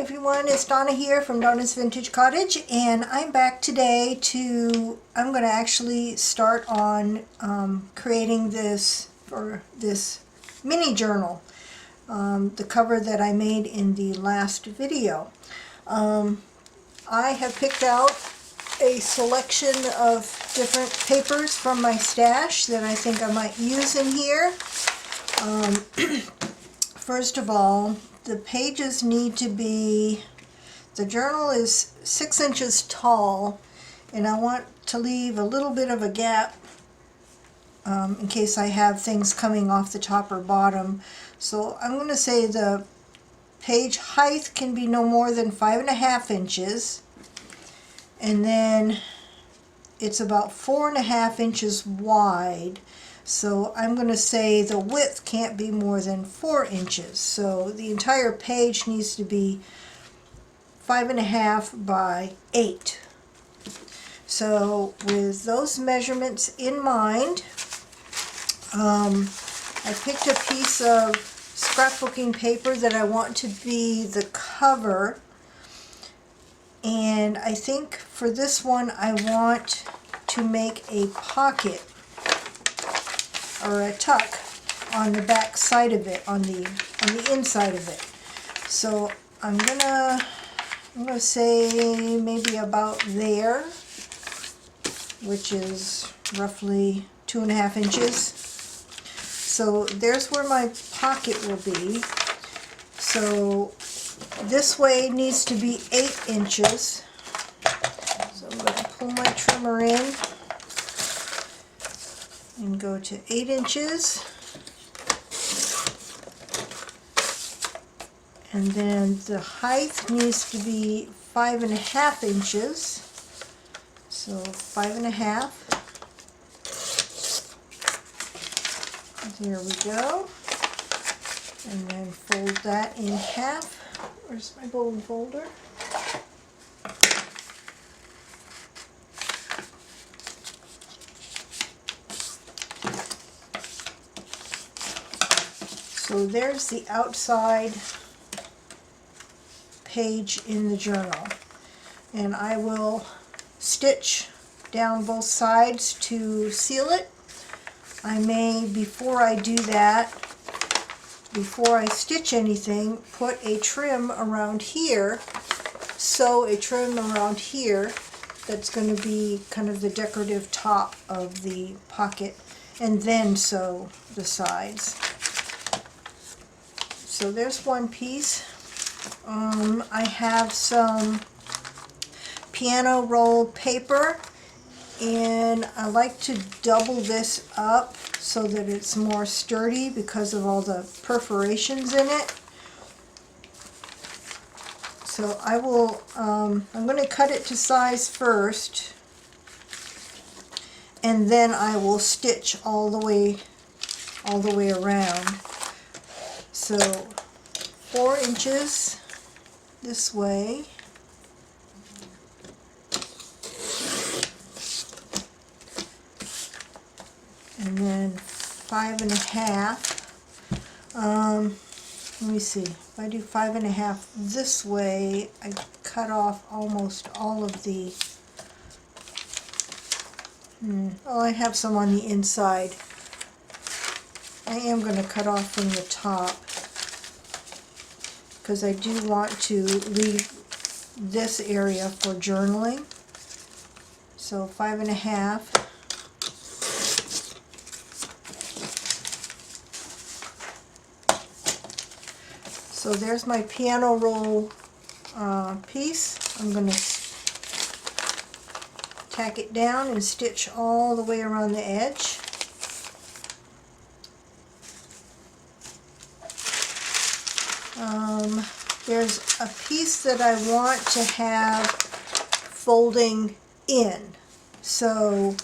everyone, it's Donna here from Donna's Vintage Cottage, and I'm back today I'm going to actually start on creating this mini journal, the cover that I made in the last video. I have picked out a selection of different papers from my stash that I think I might use in here. First of all, the pages need to be, the journal is 6 inches tall, and I want to leave a little bit of a gap in case I have things coming off the top or bottom. So I'm going to say the page height can be no more than 5.5 inches, and then it's about 4.5 inches wide. So I'm going to say the width can't be more than 4 inches. So the entire page needs to be 5.5 by 8. So with those measurements in mind, I picked a piece of scrapbooking paper that I want to be the cover. And I think for this one I want to make a pocket or a tuck on the back side of it, on the inside of it. So I'm gonna say maybe about there, which is roughly 2.5 inches. So there's where my pocket will be. So this way needs to be 8 inches. So I'm going to pull my trimmer in and go to 8 inches, and then the height needs to be 5.5 inches, so 5.5, there we go, and then fold that in half. Where's my bone folder? So there's the outside page in the journal, and I will stitch down both sides to seal it. I may, before I do that, before I stitch anything, put a trim around here, sew a trim around here that's going to be kind of the decorative top of the pocket, and then sew the sides. So there's one piece. I have some piano roll paper, and I like to double this up so that it's more sturdy because of all the perforations in it. So I will, I'm going to cut it to size first, and then I will stitch all the way around. So 4 inches this way, and then 5.5. Let me see, if I do 5.5 this way, I cut off almost all of the, oh, I have some on the inside. I am going to cut off from the top, because I do want to leave this area for journaling. So 5.5. So there's my piano roll piece. I'm going to tack it down and stitch all the way around the edge. There's a piece that I want to have folding in. So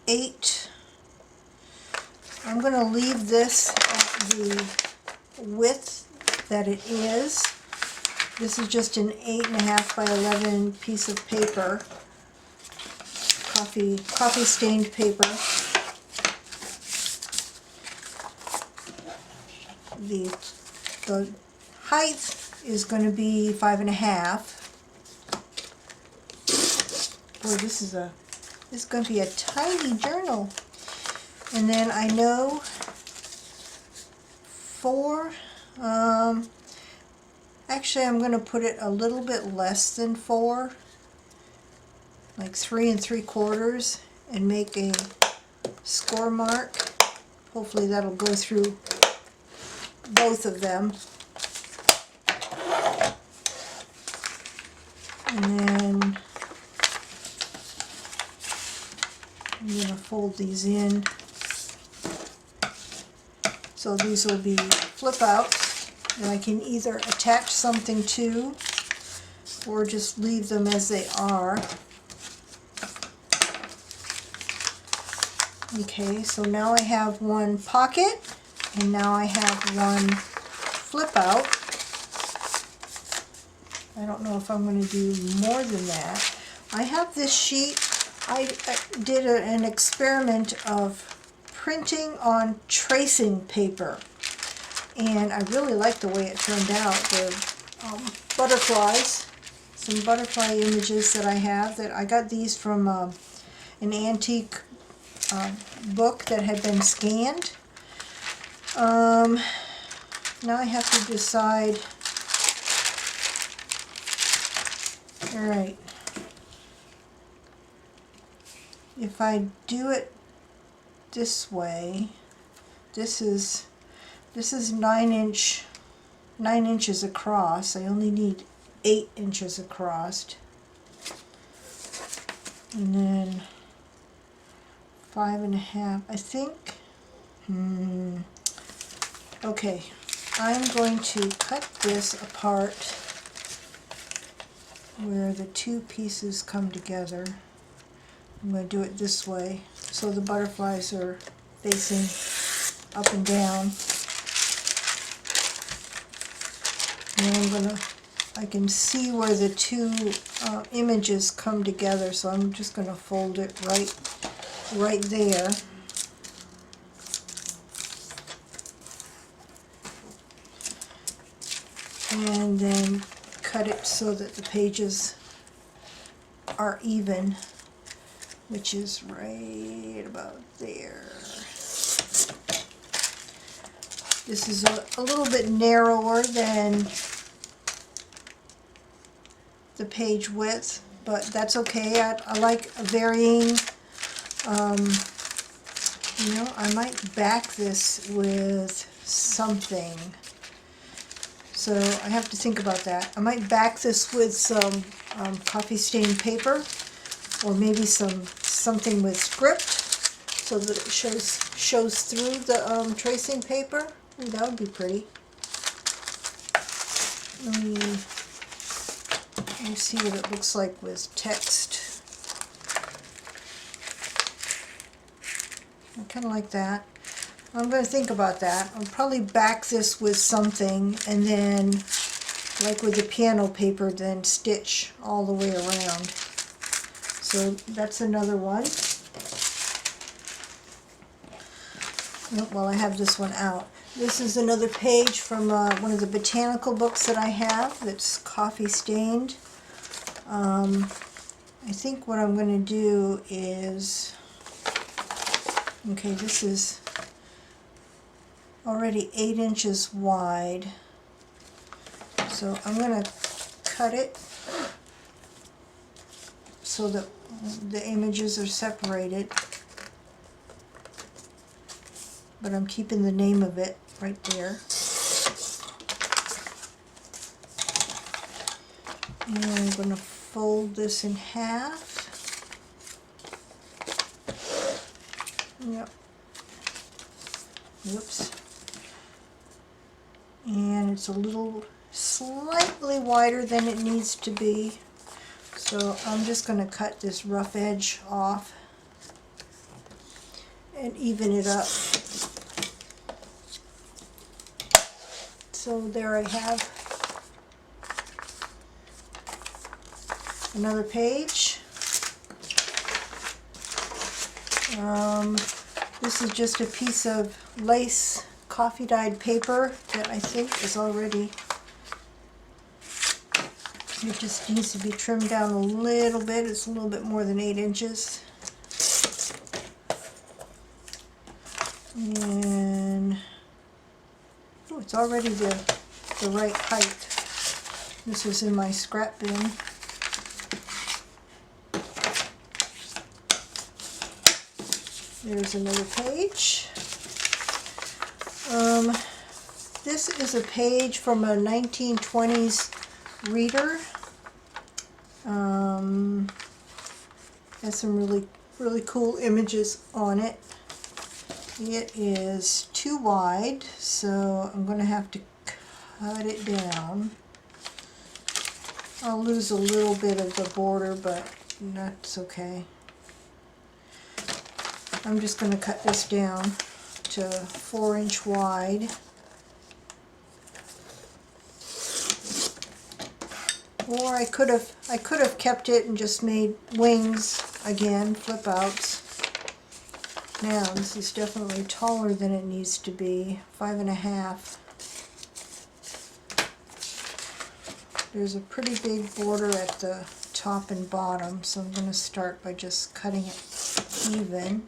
8. I'm going to leave this at the width that it is. This is just an 8.5 by 11 piece of paper, coffee stained paper. the height is going to be 5.5. Boy, this is going to be a tiny journal. And then I know 4. Actually, I'm going to put it a little bit less than 4, like 3 3/4, and make a score mark. Hopefully that'll go through both of them. And then I'm going to fold these in. So these will be flip outs that I can either attach something to or just leave them as they are. Okay, so now I have one pocket, and now I have one flip out. I don't know if I'm going to do more than that. I have this sheet. I did an experiment of printing on tracing paper, and I really like the way it turned out. The butterflies, some butterfly images that I have, that I got these from an antique book that had been scanned. Now I have to decide. Alright, if I do it this way, this is 9 inches across. I only need 8 inches across, and then 5.5, I think. Okay, I'm going to cut this apart where the two pieces come together. I'm going to do it this way so the butterflies are facing up and down. And I can see where the two images come together, so I'm just going to fold it right there. And then cut it so that the pages are even, which is right about there. This is a little bit narrower than the page width, but that's okay. I like varying. You know, I might back this with something. So I have to think about that. I might back this with some coffee stained paper, or maybe something with script, so that it shows through the tracing paper. Ooh, that would be pretty. Let me see what it looks like with text. I kind of like that. I'm going to think about that. I'll probably back this with something, and then, like with the piano paper, then stitch all the way around. So that's another one. Oh, well, I have this one out. This is another page from one of the botanical books that I have that's coffee stained. I think what I'm going to do is, okay, this is already 8 inches wide, so I'm going to cut it so that the images are separated, but I'm keeping the name of it right there. And I'm going to fold this in half. Yep. Whoops. And it's a little slightly wider than it needs to be. So I'm just going to cut this rough edge off and even it up. So there I have another page. This is just a piece of lace coffee dyed paper that I think is already, it just needs to be trimmed down a little bit. It's a little bit more than 8 inches. And oh, it's already the right height. This was in my scrap bin. There's another page. This is a page from a 1920s reader. Has some really cool images on it. It is too wide, so I'm going to have to cut it down. I'll lose a little bit of the border, but that's okay. I'm just going to cut this down to 4-inch wide. Or I could have kept it and just made wings again, flip outs. Now this is definitely taller than it needs to be, 5.5. There's a pretty big border at the top and bottom, so I'm going to start by just cutting it even.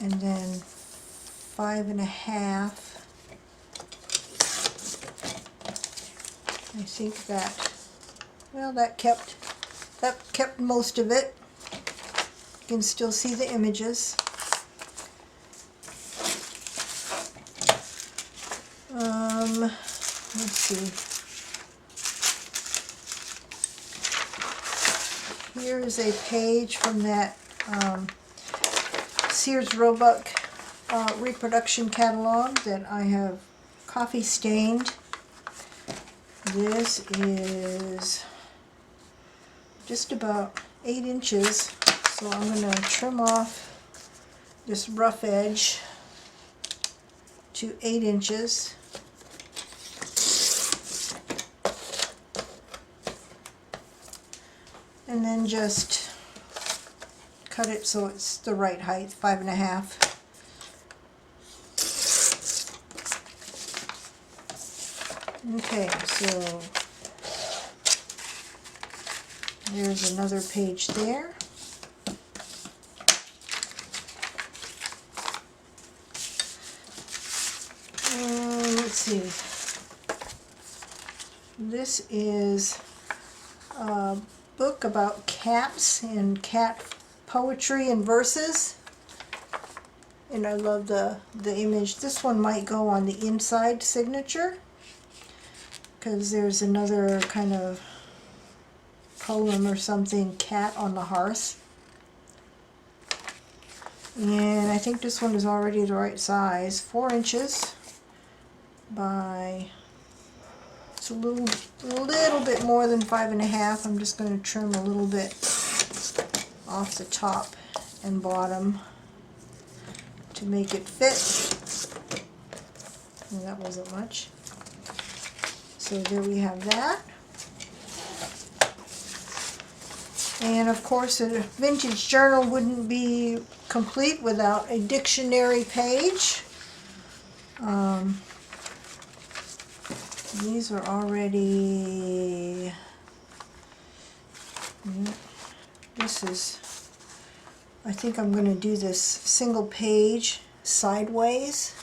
And then 5.5. I think that, well, that kept most of it. You can still see the images. Let's see. Here is a page from that Sears Roebuck reproduction catalog that I have coffee stained. This is just about 8 inches, so I'm going to trim off this rough edge to 8 inches. And then just cut it so it's the right height, 5.5. Okay, so there's another page there. Let's see. This is a book about cats and cat poetry and verses. And I love the image. This one might go on the inside signature, because there's another kind of poem or something, Cat on the Hearth. And I think this one is already the right size, 4 inches by, it's a little bit more than 5.5. I'm just going to trim a little bit off the top and bottom to make it fit. And that wasn't much. So there we have that. And of course a vintage journal wouldn't be complete without a dictionary page. These are already, this is, I think I'm going to do this single page sideways.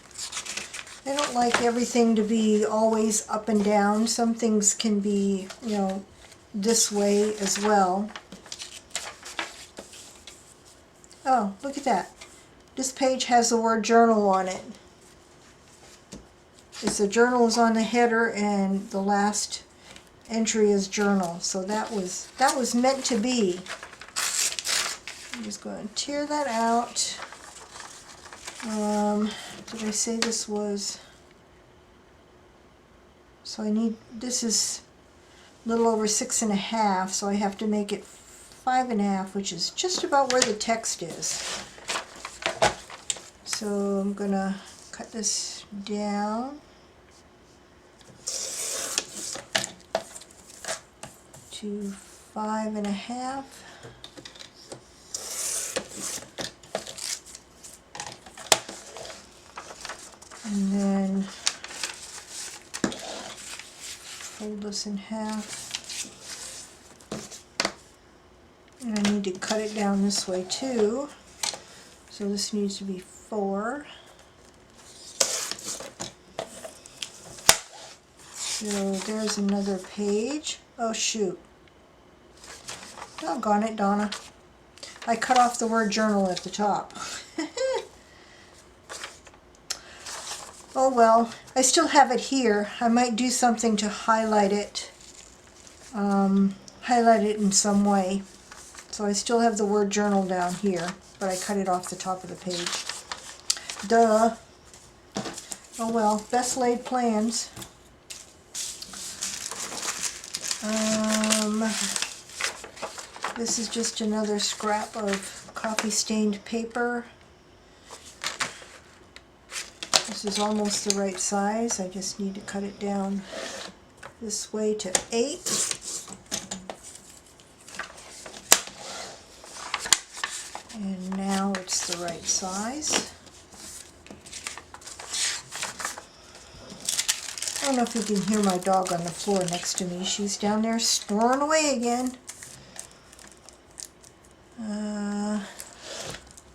I don't like everything to be always up and down. Some things can be, you know, this way as well. Oh, look at that. This page has the word journal on it. It's the journal is on the header and the last entry is journal. So that was meant to be. I'm just going to tear that out. Did I say this was, so I need, this is a little over 6.5, so I have to make it 5.5, which is just about where the text is. So I'm gonna cut this down to 5.5. And then fold this in half. And I need to cut it down this way too. So this needs to be 4. So there's another page. Oh shoot. Doggone it, Donna. I cut off the word journal at the top. Oh well, I still have it here. I might do something to highlight it. Highlight it in some way. So I still have the word journal down here, but I cut it off the top of the page. Duh. Oh well, best laid plans. This is just another scrap of coffee stained paper. This is almost the right size. I just need to cut it down this way to 8. And now it's the right size. I don't know if you can hear my dog on the floor next to me. She's down there snoring away again.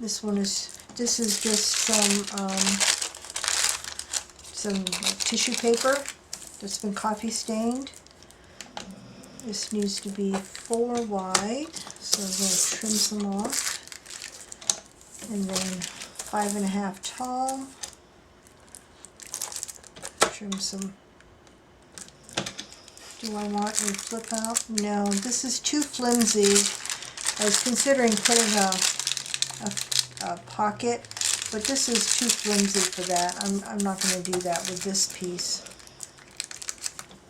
This is just some tissue paper that's been coffee stained. This needs to be 4 wide, so I'm going to trim some off. And then 5.5 tall. Trim some. Do I want a flip out? No, this is too flimsy. I was considering putting a pocket, but this is too flimsy for that. I'm not going to do that with this piece.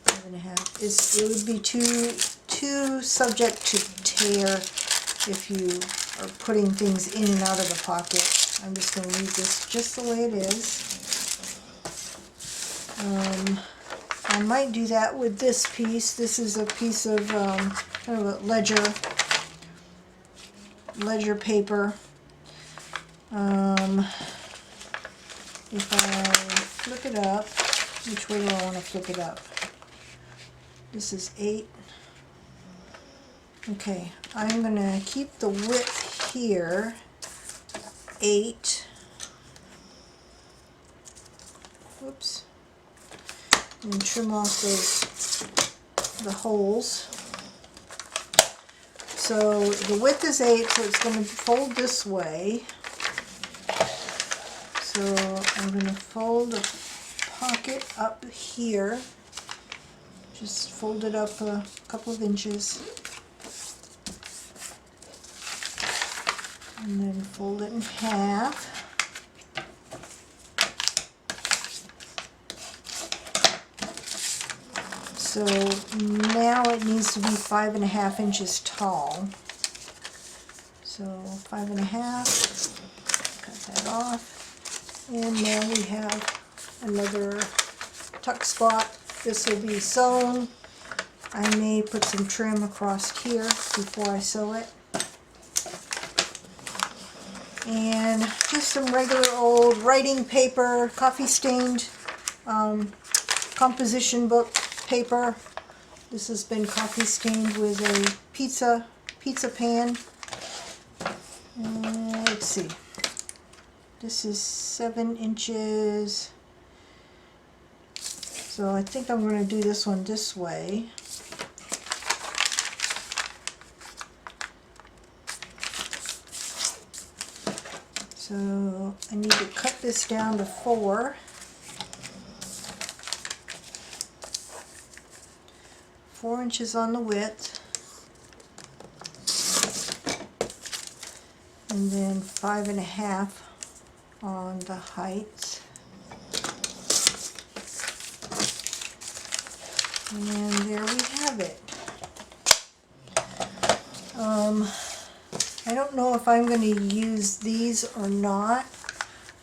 5.5. It would be too subject to tear if you are putting things in and out of the pocket. I'm just going to leave this just the way it is. I might do that with this piece. This is a piece of kind of a ledger paper. If I flip it up, which way do I want to flip it up? This is 8. Okay, I'm going to keep the width here, 8. Whoops. And trim off the holes. So the width is 8, so it's going to fold this way. So I'm going to fold a pocket up here. Just fold it up a couple of inches. And then fold it in half. So now it needs to be 5.5 inches tall. So 5.5, cut that off. And now we have another tuck spot. This will be sewn. I may put some trim across here before I sew it. And just some regular old writing paper, coffee stained composition book paper. This has been coffee stained with a pizza pan. Let's see. This is 7 inches. So I think I'm going to do this one this way. So I need to cut this down to 4. 4 inches on the width. And then 5.5 on the height. And there we have it. I don't know if I'm going to use these or not.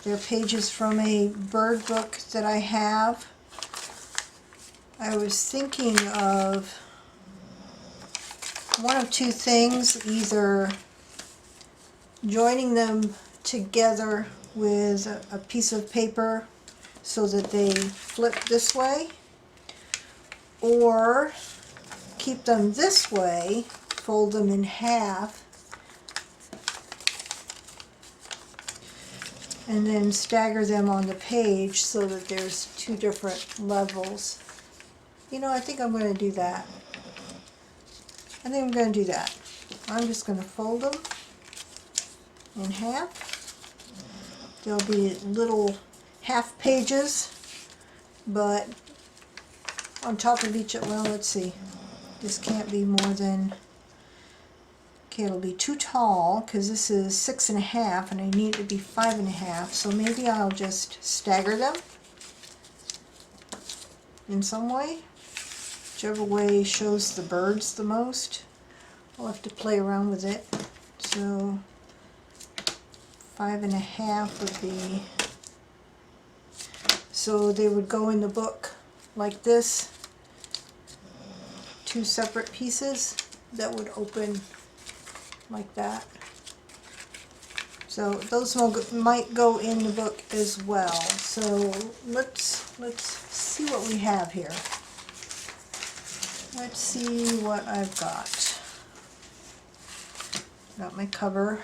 They're pages from a bird book that I have. I was thinking of one of two things, either joining them together with a piece of paper so that they flip this way, or keep them this way, fold them in half, and then stagger them on the page so that there's two different levels. You know, I think I'm going to do that. I think I'm going to do that. I'm just going to fold them in half. There'll be little half pages, but on top of each, well, let's see. This can't be more than, okay, it'll be too tall because this is 6.5 and I need it to be 5.5. So maybe I'll just stagger them in some way. Whichever way shows the birds the most. I'll have to play around with it. So 5.5 would be, so they would go in the book like this, two separate pieces that would open like that. So those might go in the book as well. So let's see what we have here. Let's see what I've got. Got my cover.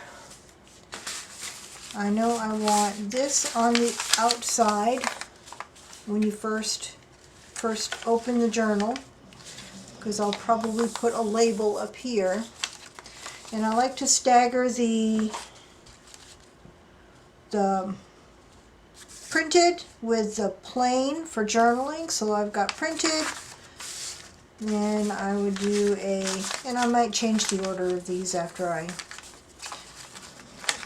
I know I want this on the outside when you first open the journal, because I'll probably put a label up here. And I like to stagger the printed with the plain for journaling. So I've got printed. Then I would do and I might change the order of these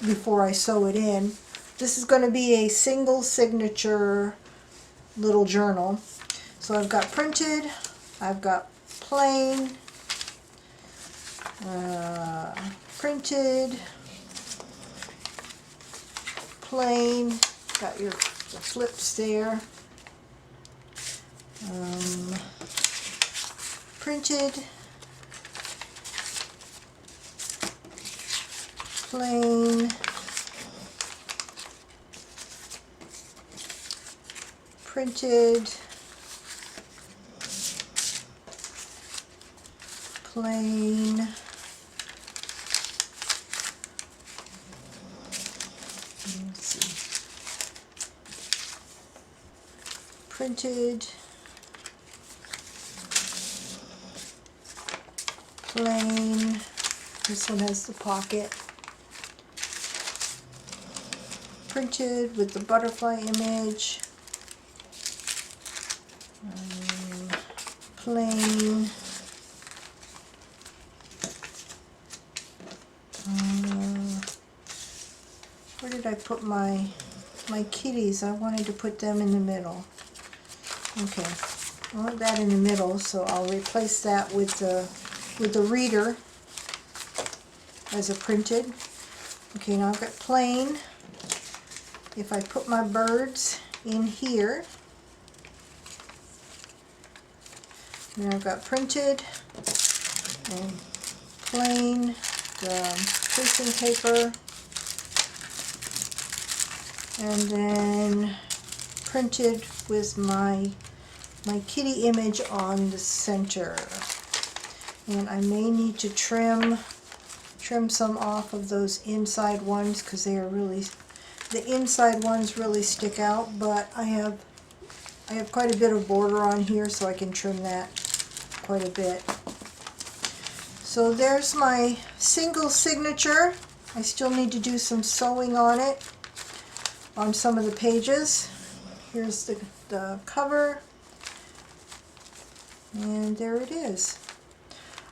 before I sew it in. This is going to be a single signature little journal. So I've got printed, I've got plain, printed, plain, got the flips there. Printed, plain, printed, plain, let's see, printed, plain. This one has the pocket. Printed with the butterfly image. Plain. Where did I put my kitties? I wanted to put them in the middle. Okay, I want that in the middle, so I'll replace that with the reader as a printed. Okay, now I've got plain. If I put my birds in here, then I've got printed and plain, the tracing paper, and then printed with my kitty image on the center. And I may need to trim some off of those inside ones because they are really, the inside ones really stick out, but I have quite a bit of border on here, so I can trim that quite a bit. So there's my single signature. I still need to do some sewing on it, on some of the pages. Here's the cover, and there it is.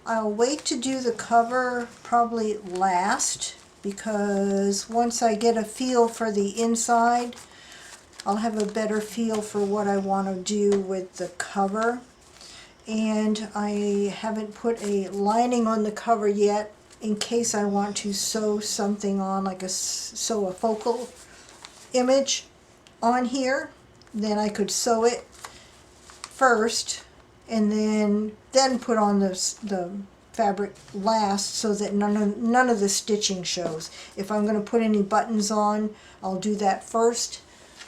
I'll wait to do the cover probably last, because once I get a feel for the inside, I'll have a better feel for what I want to do with the cover. And I haven't put a lining on the cover yet in case I want to sew something on, like sew a focal image on here. Then I could sew it first and then put on the fabric last, so that none of the stitching shows. If I'm going to put any buttons on, I'll do that first.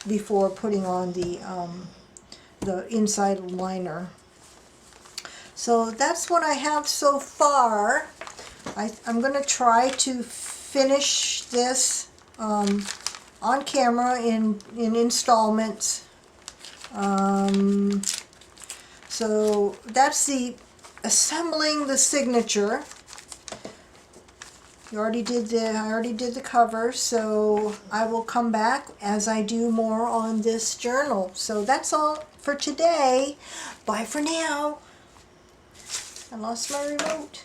before putting on the inside liner. So that's what I have so far. I'm going to try to finish this on camera in installments. So that's the assembling the signature. I already did the cover, so I will come back as I do more on this journal. So that's all for today. Bye for now. I lost my remote.